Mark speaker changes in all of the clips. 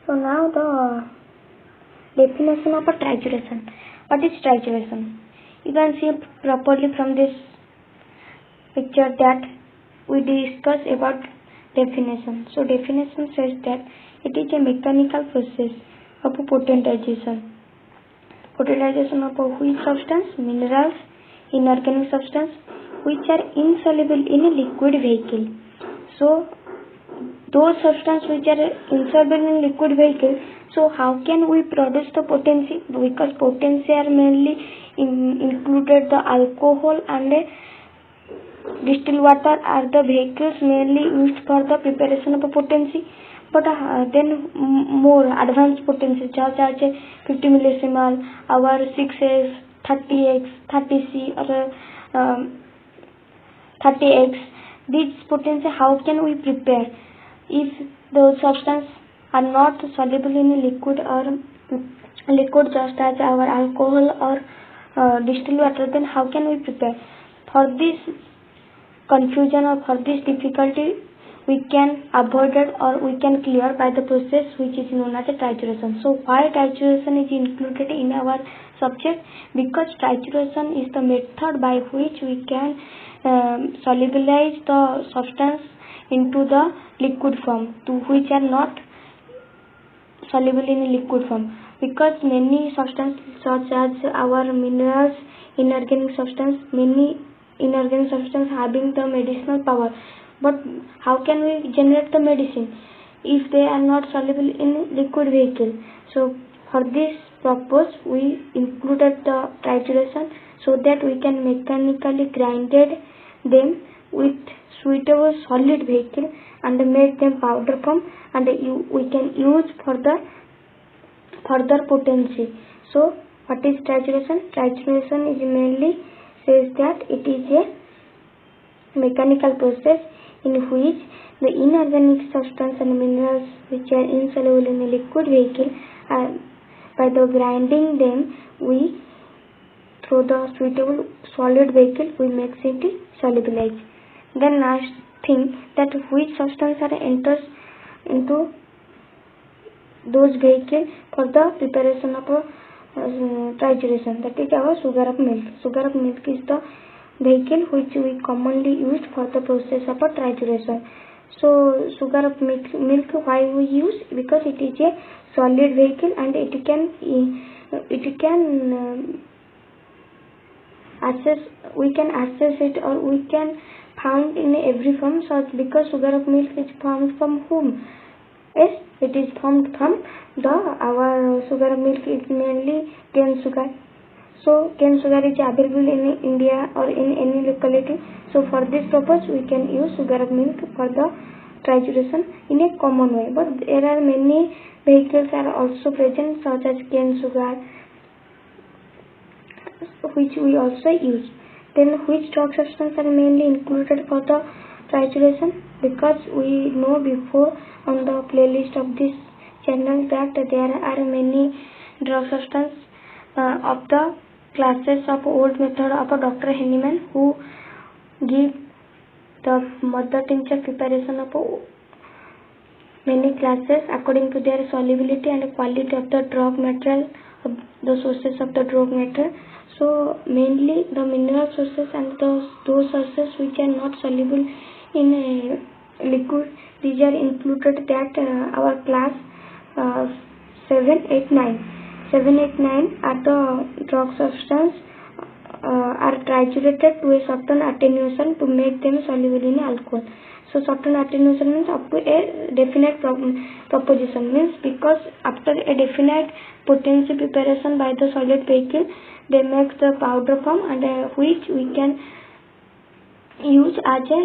Speaker 1: So now the definition of a trituration. What is trituration? You can see properly from this picture that we discuss about definition. So definition says that it is a mechanical process of potentization. Potentization of which substance? Minerals, inorganic substance which are insoluble in a liquid vehicle. So those substances which are insoluble in liquid vehicle, so how can we produce the potency? Because potency are mainly included the alcohol and distilled water are the vehicles mainly used for the preparation of a potency. But then more advanced potency such as 50 millisiemens, our 6x, 30x, 30c or 30x. These potency how can we prepare? If those substances are not soluble in liquid or liquid just as our alcohol or distilled water, then how can we prepare? For this confusion or for this difficulty, we can avoid it or we can clear by the process which is known as a trituration. So why trituration is included in our subject? Because trituration is the method by which we can solubilize the substance into the liquid form, to which are not soluble in liquid form. Because many substances such as our minerals, inorganic substance, many inorganic substance having the medicinal power, but how can we generate the medicine if they are not soluble in liquid vehicle? So for this purpose we included the trituration so that we can mechanically grind them with suitable solid vehicle and make them powder form, and we can use for the further potency. So what is trituration? Trituration is mainly says that it is a mechanical process in which the inorganic substance and minerals which are insoluble in a liquid vehicle, by the grinding them we through the suitable solid vehicle we make it solubilize. Then last thing, that which substance are enters into those vehicles for the preparation of a trituration, that is our sugar of milk. Sugar of milk is the vehicle which we commonly use for the process of a trituration. So sugar of milk why we use? Because it is a solid vehicle and it can we can access it or we can found in every form. So because sugar of milk is formed from whom? Yes, it is formed from our sugar of milk is mainly cane sugar. So cane sugar is available in India or in any locality. So for this purpose we can use sugar of milk for the trituration in a common way. But there are many vehicles are also present such as cane sugar which we also use. Then which drug substances are mainly included for the trituration? Because we know before on the playlist of this channel that there are many drug substances of the classes of old method of Dr. Henneman, who give the mother tincture preparation of many classes according to their solubility and quality of the drug material, of the sources of the drug material. So mainly the mineral sources and those sources which are not soluble in a liquid, these are included that our class 7, 8, 9. 7, 8, 9 are the drug substance are triturated to a certain attenuation to make them soluble in alcohol. So certain attenuation means up to a definite proposition, means because after a definite potency preparation by the solid vehicle they make the powder form and which we can use as a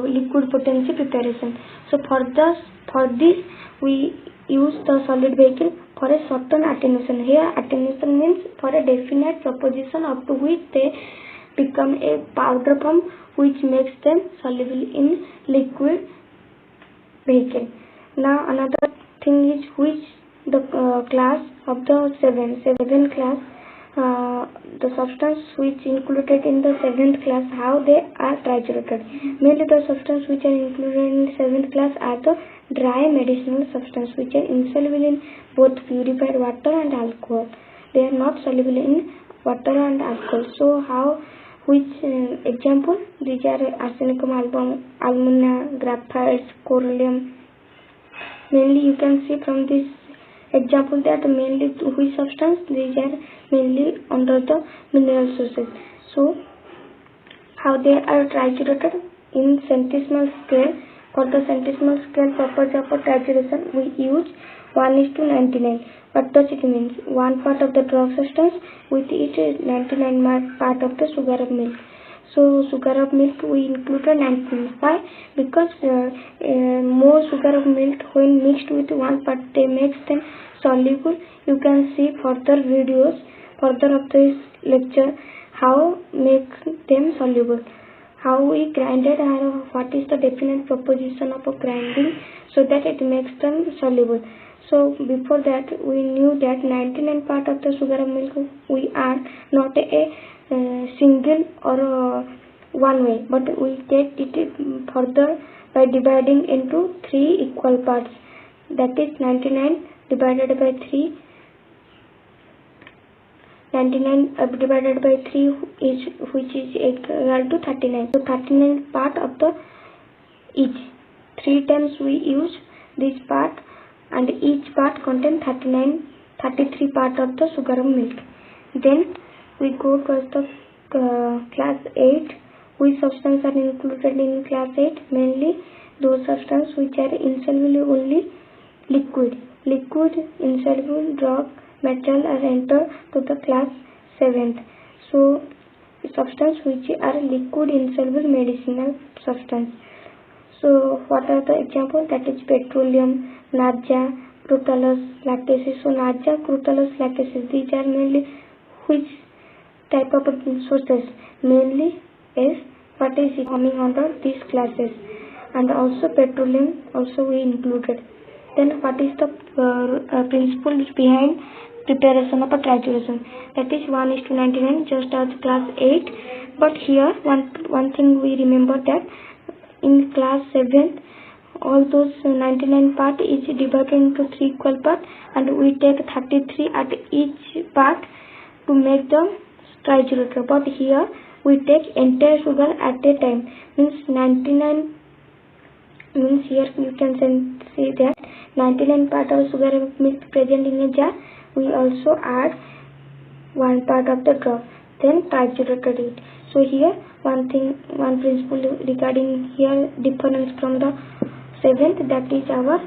Speaker 1: liquid potency preparation. So for this we use the solid vehicle for a certain attenuation. Here attenuation means for a definite proposition up to which they become a powder form which makes them soluble in liquid vehicle. Now another thing is which the class of the 7 class the substance which included in the 7th class, how they are triturated. Mainly the substance which are included in the 7th class are the dry medicinal substance which are insoluble in both purified water and alcohol. They are not soluble in water and alcohol. So how, which example? These are arsenicum, alumina, graphite, corallium. Mainly you can see from this example that mainly which substance? These are mainly under the mineral sources. So how they are triturated in centesimal scale. For the centesimal scale purpose of trituration, we use 1:99. What does it mean? 1 part of the drug substance with each 99 part of the sugar of milk. So sugar of milk we included 19. Why? Because more sugar of milk when mixed with 1 part, they makes them soluble. You can see further videos further of this lecture how make them soluble. How we grinded and what is the definite proposition of a grinding so that it makes them soluble. So before that we knew that 99 part of the sugar of milk we are not a single or one way, but we take it further by dividing into 3 equal parts. That is 99 divided by 3. 99 divided by 3 is which is equal to 39. So 39 part of the each. 3 times we use this part and each part contains 33 part of the sugar of milk. Then we go to the class 8. Which substance are included in class 8? Mainly those substances which are insoluble only liquid. Liquid, insoluble, drug, metal are entered to the class 7th. So substance which are liquid insoluble medicinal substance. So what are the examples? That is petroleum, natja, crutalus, lactaceous. So natja, crutalus, lactaceous, these are mainly which type of sources? Mainly is what is coming under these classes, and also petroleum also we included. Then what is the principle behind preparation of a trituration? That is 1:99, just as class 8. But here one thing we remember that in class 7 all those 99 part is divided into 3 equal parts, and we take 33 at each part to make the triturator. But here we take entire sugar at a time, means 99 means here you can see that 99 part of sugar of milk present in a jar. We also add 1 part of the drug, then triturated it. So here one principle regarding here difference from the 7th, that is our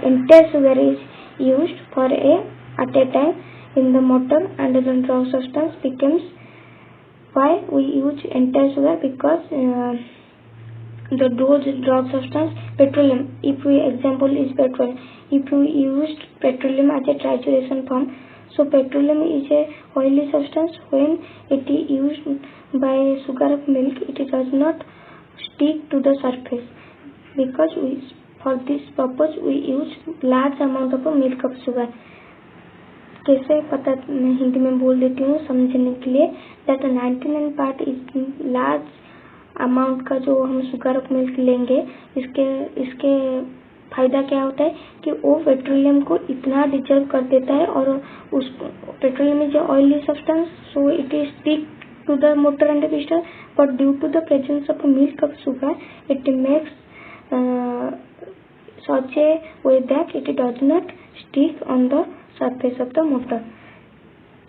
Speaker 1: entire sugar is used for at a time in the motor, and the drug substance becomes. Why we use entire sugar? Because the drug substance petroleum, if we example is petrol, if we used petroleum as a trituration form, so petroleum is a oily substance. When it is used by sugar of milk, it does not stick to the surface, because for this purpose we use large amount of milk of sugar. कैसे पता हिंदी में बोल देती हूँ समझने के लिए, that 99 part is large amount का जो हम शुगर ऑफ मिल्क लेंगे, इसके फायदा क्या होता है कि वो पेट्रोलियम को इतना डिजर्व कर देता है, और उस petroleum is oily substance, so it is stick to the motor and the piston, but due to the presence of milk of sugar, it makes such a way that it does not stick on the surface of the motor.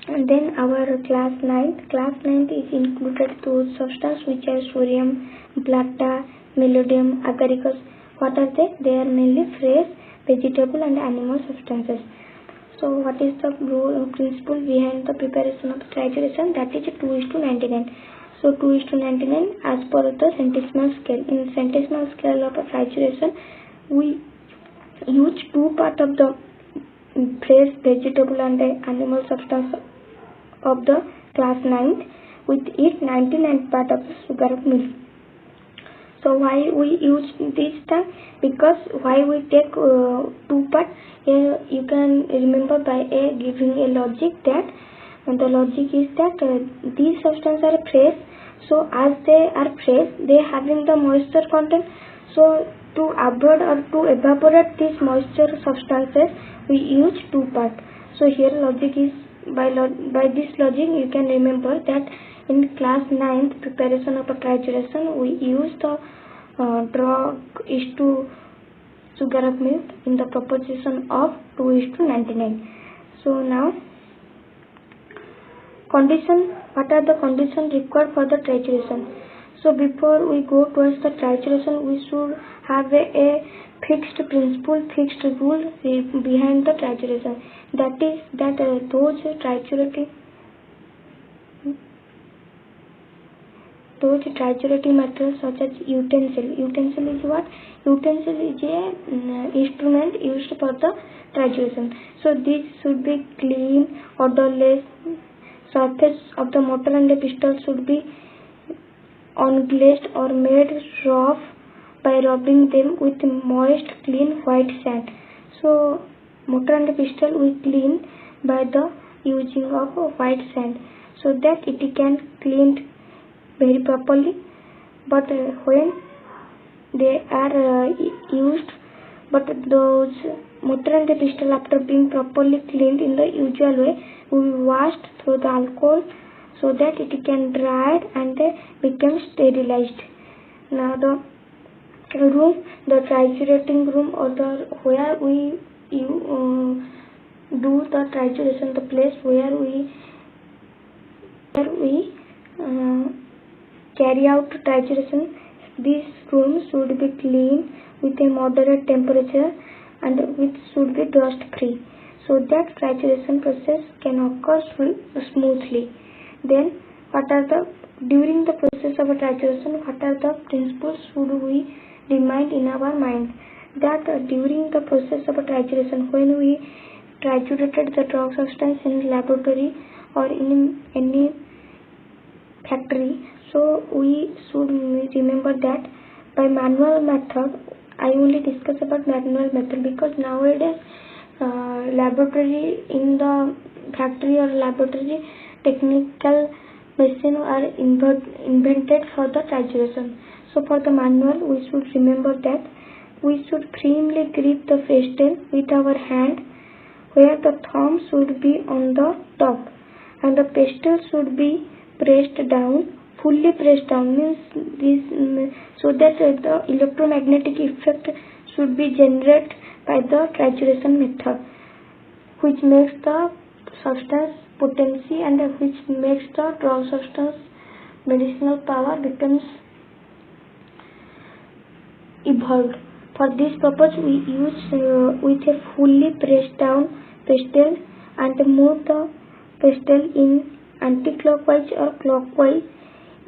Speaker 1: And then our class 9th is included those substances which are sodium, blatta, meldonium, agaricus. What are they? They are mainly fresh vegetable and animal substances. So what is the principle behind the preparation of trituration? That is 2:99. So 2:99 as per the centesimal scale. In centesimal scale of trituration, we use 2 part of the fresh vegetable and animal substance of the class 9th with it 99 part of the sugar of milk. So why we use this term? Because why we take two parts. Here you can remember by giving a logic that the logic is that these substances are fresh. So as they are fresh, they having the moisture content. So to avoid or to evaporate these moisture substances, we use two parts. So here logic is by this logic you can remember that in class 9th preparation of a trituration we use the drug is to sugar of milk in the proportion of 2:99. So now condition, what are the conditions required for the trituration? So before we go towards the trituration, we should have a fixed principle, fixed rule behind the trituration. That is that those triturating materials such as utensil. Utensil is what? Utensil is a instrument used for the trituration. So this should be clean, odorless. Surface of the mortar and the pestle should be unglazed or made rough by rubbing them with moist, clean white sand. So mortar and the pestle we clean by the using of white sand, so that it can clean very properly. But when they are used, but those mortar and the pestle after being properly cleaned in the usual way, we washed through the alcohol so that it can dry and become sterilized. Now the room, the triturating room, or the where we do the trituration, the place where we carry out trituration, this room should be clean with a moderate temperature and which should be dust free, so that trituration process can occur smoothly. Then during the process of a trituration, what are the principles should we remind in our mind? That during the process of a trituration, when we triturated the drug substance in laboratory or in any factory, so we should remember that by manual method. I only discuss about manual method because nowadays laboratory in the factory or laboratory technical machine are invented for the trituration. So for the manual, we should remember that we should firmly grip the pestle with our hand, where the thumb should be on the top and the pestle should be pressed down. Fully pressed down means this, so that the electromagnetic effect should be generated by the trituration method, which makes the substance potency and which makes the drug substance medicinal power becomes evolved. For this purpose, we use with a fully pressed down pestle and move the pestle in anti-clockwise or clockwise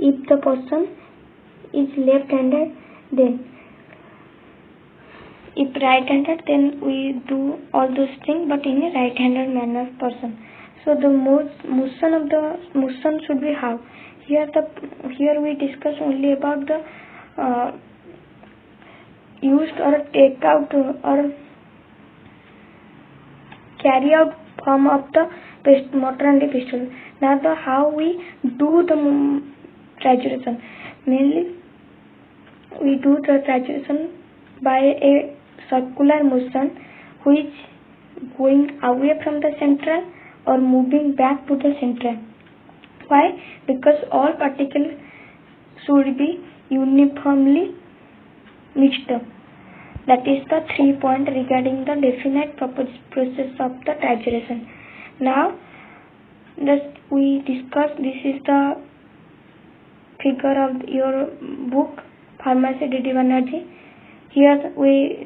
Speaker 1: if the person is left-handed. Then if right-handed, then we do all those things, but in a right-handed manner person. So the motion should be how. Here we discuss only about the used or take out or carry out form of the mortar and the pestle. Now the how we do the trituration. Mainly we do the trituration by a circular motion which going away from the central or moving back to the central. Why? Because all particles should be uniformly mixed up. That is the 3 point regarding the definite process of the trituration. Now we discuss, this is the figure of your book Pharmacy DD Banerjee. Here we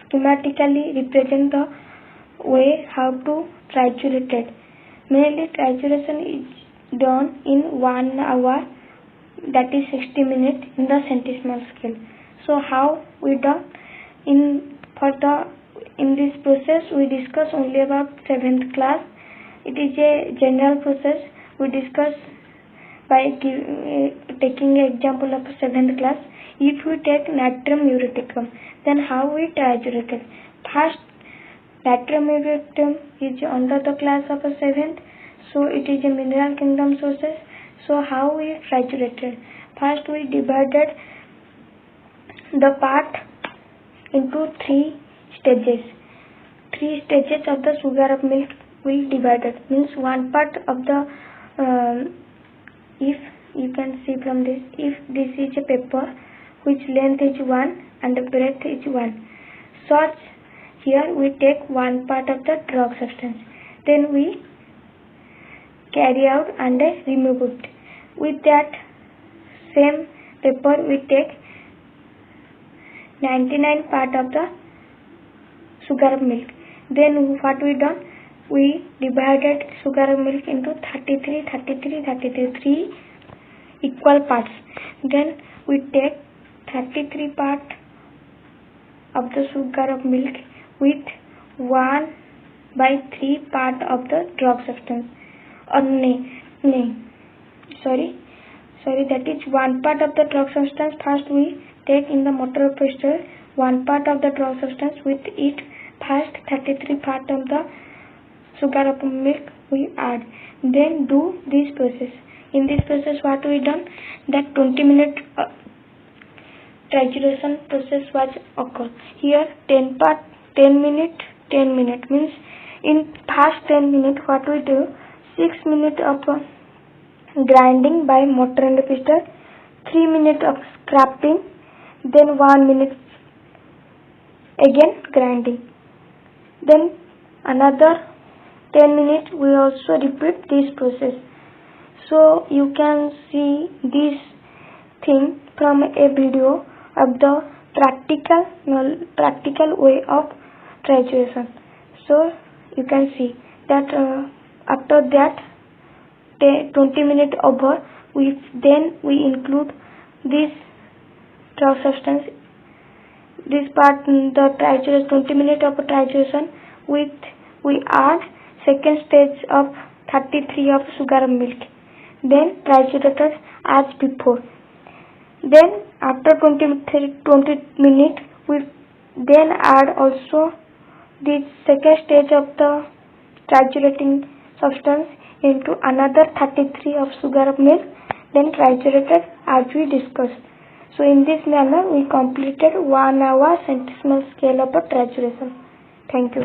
Speaker 1: schematically represent the way how to triturate it. Mainly trituration is done in 1 hour, that is 60 minutes in the centesimal scale. So how we done in this process we discuss only about 7th class. It is a general process. We discuss by taking an example of 7th class. If we take natrium ureticum, then how we triturate it? First, natrium ureticum is under the class of a 7th, so it is a mineral kingdom sources. So how we triturate it? First, we divided the part into 3 stages. 3 stages of the sugar of milk will divided. Means one part of the if you can see from this, if this is a paper which length is 1 and the breadth is 1, such here we take one part of the drug substance, then we carry out and remove it. With that same paper we take 99 part of the sugar of milk. Then what we done? We divided sugar of milk into 3 equal parts. Then we take 33 part of the sugar of milk with 1/3 part of the drug substance. Or sorry, that is one part of the drug substance. First we take in the motor pestle one part of the drug substance, with it first 33 part of the sugar of milk we add. Then do this process. In this process what we done? That 20-minute trituration process was occur. Here 10 minute means in past 10 minutes what we do? 6 minutes of grinding by motor and pestle, 3 minutes of scraping, then 1 minute again grinding. Then another 10 minutes we also repeat this process. So you can see this thing from a video of the practical way of trituration. So you can see that after that 20 minutes over, we include this drug substance, this part, the trituration, 20 minutes of trituration, with we add second stage of 33 of sugar of milk, then triturated as before. Then after 20 minutes we then add also the second stage of the triturating substance into another 33 of sugar of milk, then triturated as we discussed. So in this manner we completed 1 hour centesimal scale of a trituration. Thank you.